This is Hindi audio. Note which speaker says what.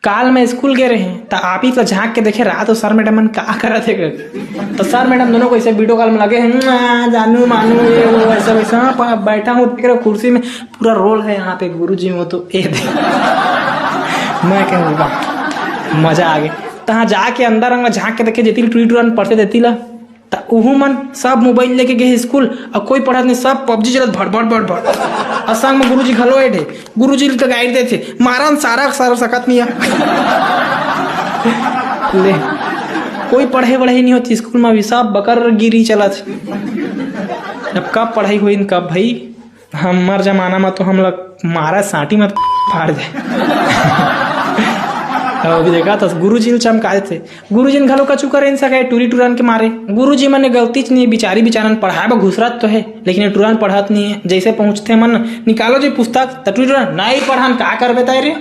Speaker 1: काल में स्कूल गए रहे तो आप ही तो झाँक के देखे रहा तो सर मैडम मन का कर थे तो सर मैडम दोनों को ऐसे वीडियो कॉल में लगे हैं जानू मानू ये वो ऐसा वैसा बैठा हूँ देख रहे कुर्सी में पूरा रोल है यहाँ पे गुरुजी में तो ये देख मैं कहूँगा मजा आ गया। तहाँ जाके अंदर अंदर झाँक के देखे जेती टूरी टूरन पढ़ते देती ला तो उहू मन सब मोबाइल लेके गए स्कूल और कोई पढ़त नहीं सब पबजी चलत भट भट भट भट और संग में गुरुजी घलो थे गुरुजी तो गाइड देते मारन सारा सर सकत नहीं ले कोई पढ़ाई वढ़ाई नहीं होती स्कूल में भी सब बकर गिरी चलत। अब कब पढ़ाई हुई कब भाई हमार जमाना में तो हम लोग मारा साटी मत फाड़ जाए। अभी देखा तो गुरुजी चमकाए थे गुरुजी ने घलो कचू करे सके टूरी टूरन के मारे गुरुजी मन ने गलती नहीं बिचारी बिचारन पढ़ाए घुसरत तो है लेकिन टूरन पढ़त नहीं है जैसे पहुंचते मन निकालो जी पुस्तक तो टूरी टूरन नहीं पढ़ान का करबे ताई रे।